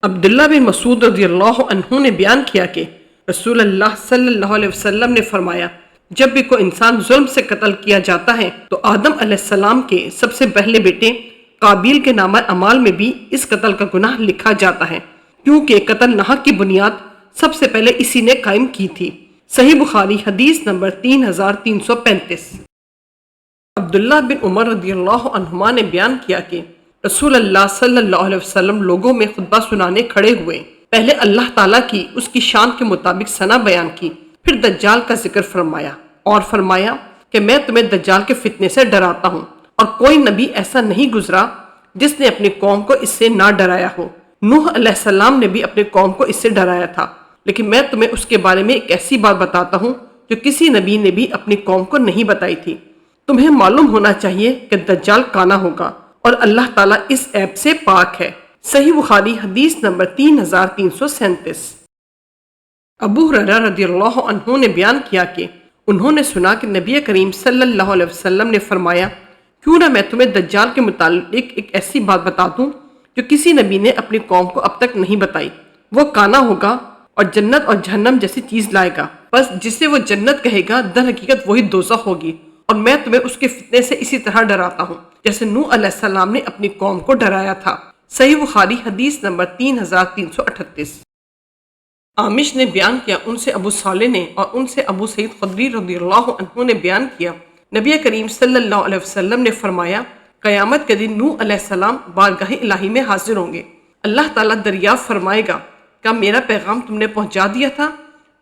عبداللہ بن مسعود رضی اللہ عنہ نے بیان کیا کہ رسول اللہ صلی اللہ علیہ وسلم نے فرمایا، جب بھی کوئی انسان ظلم سے قتل کیا جاتا ہے تو آدم علیہ السلام کے سب سے پہلے بیٹے قابیل کے نامہ اعمال میں بھی اس قتل کا گناہ لکھا جاتا ہے، کیونکہ قتل ناحق کی بنیاد سب سے پہلے اسی نے قائم کی تھی۔ صحیح بخاری حدیث نمبر 3335۔ عبداللہ بن عمر رضی اللہ عنہما نے بیان کیا کہ رسول اللہ صلی اللہ علیہ وسلم لوگوں میں خطبہ سنانے کھڑے ہوئے، پہلے اللہ تعالیٰ کی اس کی شان کے مطابق ثنا بیان کی، پھر دجال کا ذکر فرمایا اور فرمایا کہ میں تمہیں دجال کے فتنے سے ڈراتا ہوں، اور کوئی نبی ایسا نہیں گزرا جس نے اپنی قوم کو اس سے نہ ڈرایا ہو۔ نوح علیہ السلام نے بھی اپنی قوم کو اس سے ڈرایا تھا، لیکن میں تمہیں اس کے بارے میں ایک ایسی بات بتاتا ہوں جو کسی نبی نے بھی اپنی قوم کو نہیں بتائی تھی۔ تمہیں معلوم ہونا چاہیے کہ دجال کانا ہوگا اور اللہ تعالیٰ اس عیب سے پاک ہے۔ صحیح بخاری حدیث نمبر 3337۔ ابو ہریرہ رضی اللہ عنہ نے بیان کیا کہ انہوں نے سنا کہ نبی کریم صلی اللہ علیہ وسلم نے فرمایا، کیوں نہ میں تمہیں دجال کے متعلق ایک ایسی بات بتا دوں جو کسی نبی نے اپنی قوم کو اب تک نہیں بتائی۔ وہ کانا ہوگا اور جنت اور جہنم جیسی چیز لائے گا، بس جسے وہ جنت کہے گا در حقیقت وہی دوزخ ہوگی، اور میں تمہیں اس کے فتنے سے اسی طرح ڈراتا ہوں جیسے نوح علیہ السلام نے اپنی قوم کو ڈرایا تھا۔ صحیح بخاری حدیث نمبر 3338۔ عامش نے بیان کیا، ان سے ابو صالح نے اور ان سے ابو سعید خدری رضی اللہ عنہ نے بیان کیا، نبی کریم صلی اللہ علیہ وسلم نے فرمایا، قیامت کے دن نوح علیہ السلام بارگاہ الہی میں حاضر ہوں گے۔ اللہ تعالیٰ دریافت فرمائے گا، کیا میرا پیغام تم نے پہنچا دیا تھا؟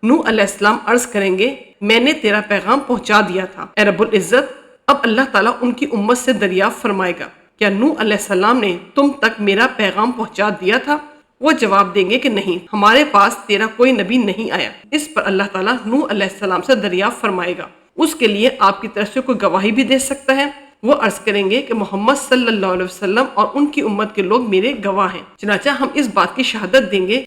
نوح علیہ السلام عرض کریں گے، میں نے تیرا پیغام پہنچا دیا تھا اے رب العزت۔ اب اللہ تعالیٰ ان کی امت سے دریافت فرمائے گا، کیا نوح علیہ السلام نے تم تک میرا پیغام پہنچا دیا تھا؟ وہ جواب دیں گے کہ نہیں، ہمارے پاس تیرا کوئی نبی نہیں آیا۔ اس پر اللہ تعالیٰ نوح علیہ السلام سے دریافت فرمائے گا، اس کے لیے آپ کی طرف سے کوئی گواہی بھی دے سکتا ہے؟ وہ عرض کریں گے کہ محمد صلی اللہ علیہ وسلم اور ان کی امت کے لوگ میرے گواہ ہیں۔ چنانچہ ہم اس بات کی شہادت دیں گے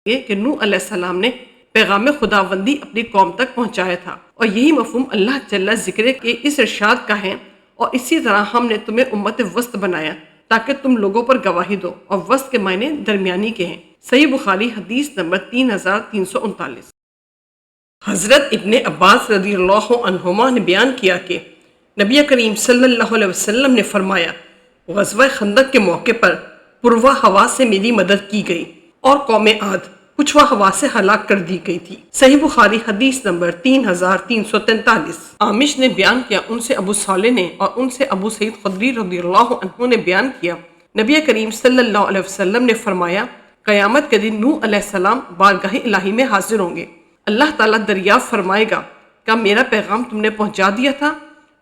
کہ نوح علیہ السلام نے پیغام خداوندی اپنی قوم تک پہنچایا تھا، اور یہی مفہوم اللہ جل ذکر کے اس ارشاد کا ہے، اور اسی طرح ہم نے تمہیں امت وسط بنایا تاکہ تم لوگوں پر گواہی دو، اور وسط کے معنی درمیانی کے ہیں۔ صحیح بخاری حدیث نمبر 3339۔ حضرت ابن عباس رضی اللہ عنہما نے بیان کیا کہ نبی کریم صلی اللہ علیہ وسلم نے فرمایا، غزوہ خندق کے موقع پر پروا ہوا سے میری مدد کی گئی اور قوم عاد پچھوا ہوا سے ہلاک کر دی گئی تھی۔ صحیح بخاری حدیث نمبر 3343۔ عامش نے بیان کیا، ان سے ابو صالح نے اور ان سے ابو سعید خدری رضی اللہ عنہ نے بیان کیا، نبی کریم صلی اللہ علیہ وسلم نے فرمایا، قیامت کے دن نوح علیہ السلام بارگاہ الہی میں حاضر ہوں گے۔ اللہ تعالیٰ دریافت فرمائے گا، کیا میرا پیغام تم نے پہنچا دیا تھا؟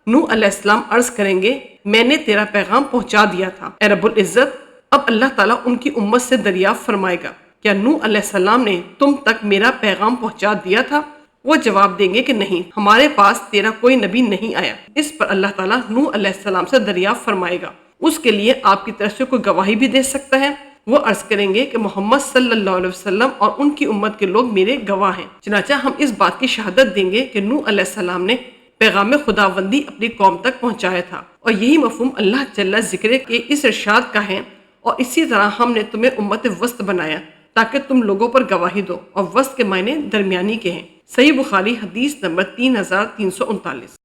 نوح علیہ السلام عرض کریں گے، میں نے تیرا پیغام پہنچا دیا تھا اے رب العزت۔ اب اللہ تعالیٰ ان کی امت سے دریافت فرمائے گا، کیا نوح علیہ السلام نے تم تک میرا پیغام پہنچا دیا تھا؟ وہ جواب دیں گے کہ نہیں، ہمارے پاس تیرا کوئی نبی نہیں آیا۔ اس پر اللہ تعالیٰ نوح علیہ السلام سے دریافت فرمائے گا، اس کے لیے آپ کی طرف سے کوئی گواہی بھی دے سکتا ہے؟ وہ عرض کریں گے کہ محمد صلی اللہ علیہ وسلم اور ان کی امت کے لوگ میرے گواہ ہیں۔ چنانچہ ہم اس بات کی شہادت دیں گے کہ نوح علیہ السلام نے پیغام خداوندی اپنی قوم تک پہنچایا تھا، اور یہی مفہوم اللہ جل ذکر کے اس ارشاد کا ہے، اور اسی طرح ہم نے تمہیں امت وسط بنایا تاکہ تم لوگوں پر گواہی دو، اور وسط کے معنی درمیانی کے ہیں۔ صحیح بخاری حدیث نمبر 3339۔